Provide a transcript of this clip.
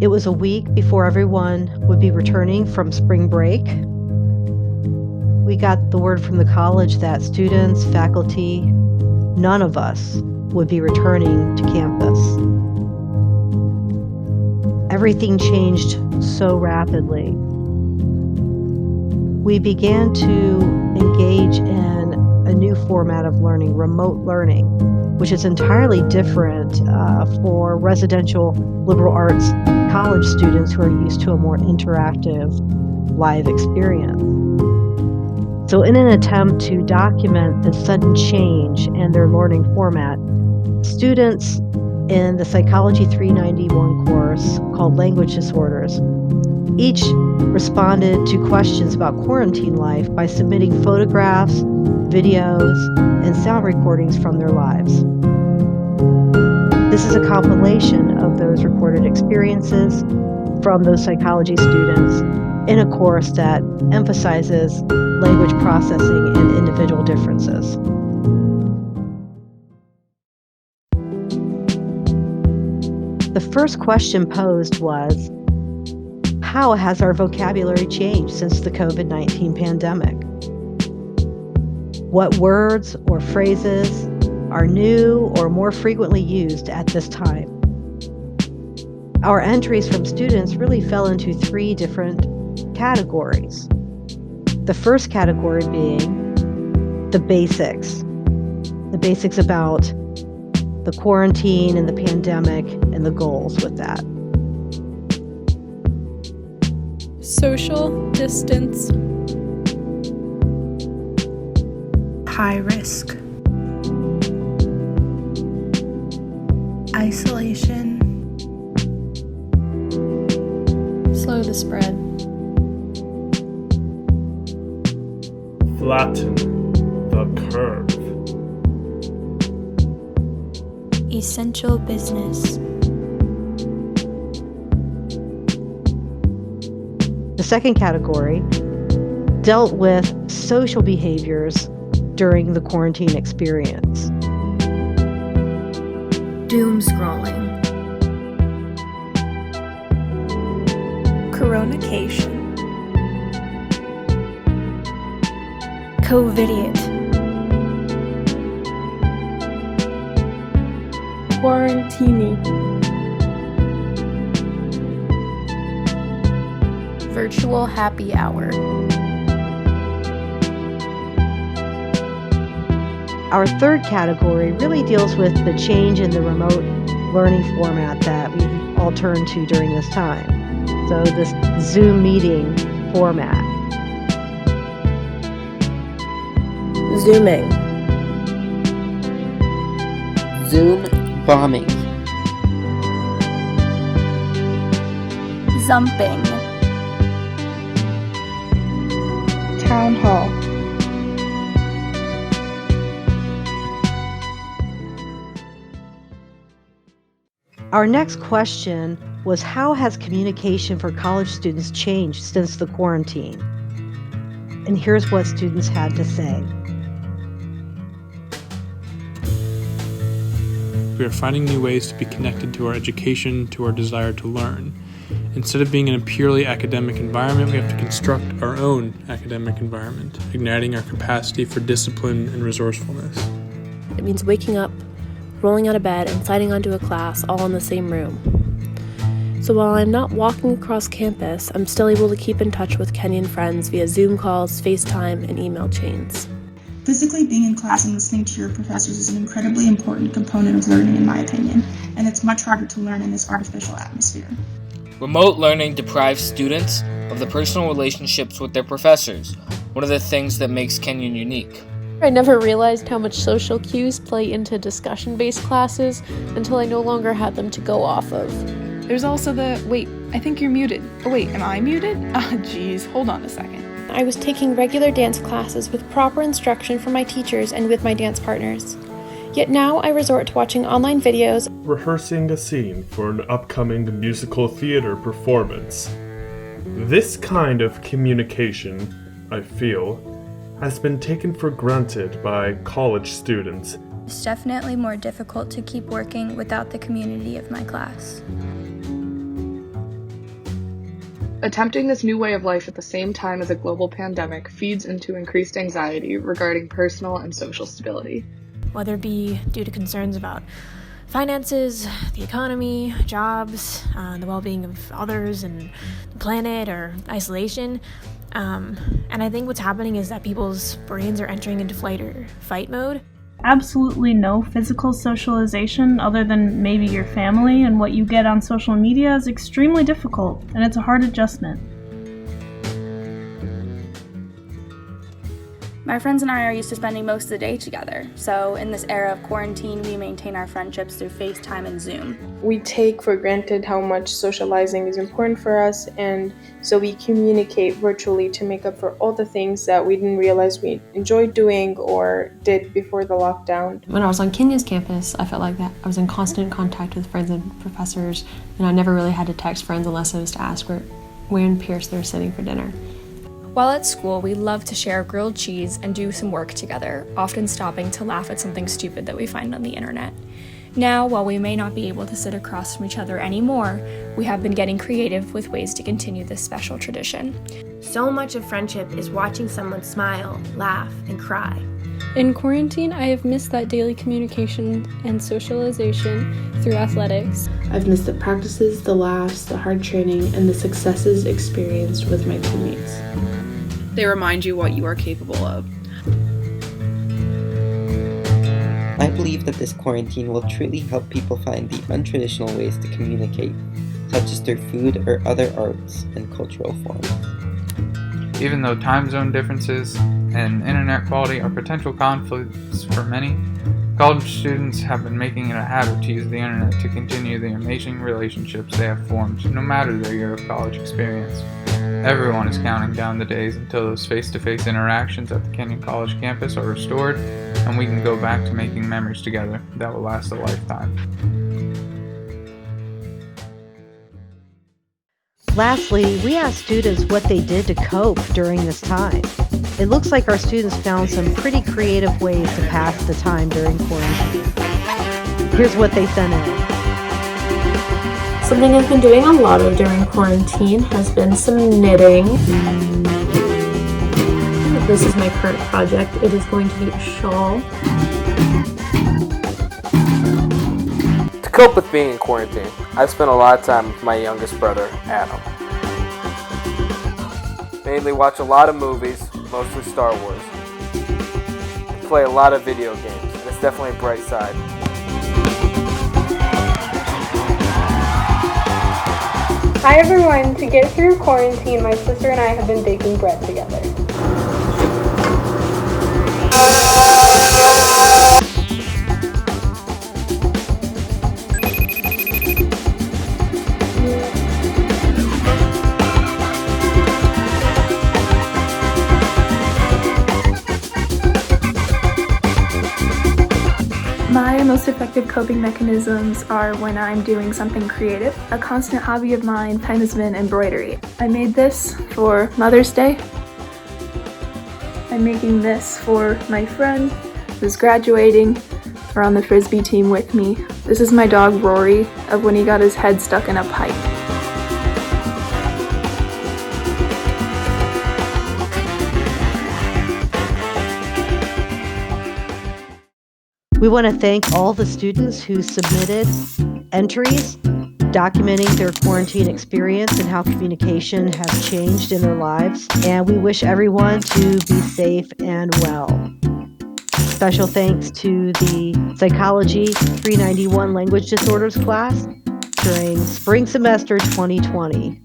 It was a week before everyone would be returning from spring break. We got the word from the college that students, faculty, none of us would be returning to campus. Everything changed so rapidly. We began to engage in a new format of learning, remote learning, which is entirely different for residential liberal arts college students who are used to a more interactive live experience. So in an attempt to document this sudden change in their learning format, students in the Psychology 391 course called Language Disorders each responded to questions about quarantine life by submitting photographs, videos, and sound recordings from their lives. This is a compilation of those recorded experiences from those psychology students in a course that emphasizes language processing and individual differences. The first question posed was, how has our vocabulary changed since the COVID-19 pandemic? What words or phrases are new or more frequently used at this time? Our entries from students really fell into three different categories. The first category being the basics about the quarantine and the pandemic and the goals with that. Social distance. High risk. Isolation. Slow the spread. Flatten the curve. Essential business. The second category dealt with social behaviors during the quarantine experience. Doom scrolling. Coronication. COVIDiot. Quarantini. Virtual happy hour. Our third category really deals with the change in the remote learning format that we all turned to during this time. So this Zoom meeting format. Zooming. Zoom bombing. Zumping. Town hall. Our next question was, how has communication for college students changed since the quarantine? And here's what students had to say. We are finding new ways to be connected to our education, to our desire to learn. Instead of being in a purely academic environment, we have to construct our own academic environment, igniting our capacity for discipline and resourcefulness. It means waking up, rolling out of bed, and signing onto a class all in the same room. So while I'm not walking across campus, I'm still able to keep in touch with Kenyon friends via Zoom calls, FaceTime, and email chains. Physically being in class and listening to your professors is an incredibly important component of learning, in my opinion, and it's much harder to learn in this artificial atmosphere. Remote learning deprives students of the personal relationships with their professors, one of the things that makes Kenyon unique. I never realized how much social cues play into discussion-based classes until I no longer had them to go off of. There's also the, wait, I think you're muted. Oh wait, am I muted? Geez, hold on a second. I was taking regular dance classes with proper instruction from my teachers and with my dance partners. Yet now I resort to watching online videos, Rehearsing a scene for an upcoming musical theater performance. This kind of communication, I feel, has been taken for granted by college students. It's definitely more difficult to keep working without the community of my class. Attempting this new way of life at the same time as a global pandemic feeds into increased anxiety regarding personal and social stability. Whether it be due to concerns about finances, the economy, jobs, the well-being of others and the planet, or isolation. And I think what's happening is that people's brains are entering into flight or fight mode. Absolutely no physical socialization other than maybe your family, and what you get on social media is extremely difficult, and it's a hard adjustment. My friends and I are used to spending most of the day together, so in this era of quarantine, we maintain our friendships through FaceTime and Zoom. We take for granted how much socializing is important for us, and so we communicate virtually to make up for all the things that we didn't realize we enjoyed doing or did before the lockdown. When I was on Kenyon's campus, I felt like that I was in constant contact with friends and professors, and I never really had to text friends unless I was to ask where in Pierce they were sitting for dinner. While at school, we love to share grilled cheese and do some work together, often stopping to laugh at something stupid that we find on the internet. Now, while we may not be able to sit across from each other anymore, we have been getting creative with ways to continue this special tradition. So much of friendship is watching someone smile, laugh, and cry. In quarantine, I have missed that daily communication and socialization through athletics. I've missed the practices, the laughs, the hard training, and the successes experienced with my teammates. They remind you what you are capable of. I believe that this quarantine will truly help people find the untraditional ways to communicate, such as through food or other arts and cultural forms. Even though time zone differences and internet quality are potential conflicts for many, college students have been making it a habit to use the internet to continue the amazing relationships they have formed, no matter their year of college experience. Everyone is counting down the days until those face-to-face interactions at the Kenyon College campus are restored, and we can go back to making memories together that will last a lifetime. Lastly, we asked students what they did to cope during this time. It looks like our students found some pretty creative ways to pass the time during quarantine. Here's what they sent in. Something I've been doing a lot of during quarantine has been some knitting. This is my current project. It is going to be a shawl. To cope with being in quarantine, I've spent a lot of time with my youngest brother, Adam. Mainly watch a lot of movies, mostly Star Wars. Play a lot of video games, and it's definitely a bright side. Hi everyone, to get through quarantine, my sister and I have been baking bread together. My most effective coping mechanisms are when I'm doing something creative. A constant hobby of mine has been embroidery. I made this for Mother's Day. I'm making this for my friend who's graduating or on the Frisbee team with me. This is my dog Rory, of when he got his head stuck in a pipe. We want to thank all the students who submitted entries documenting their quarantine experience and how communication has changed in their lives. And we wish everyone to be safe and well. Special thanks to the Psychology 391 Language Disorders class during spring semester 2020.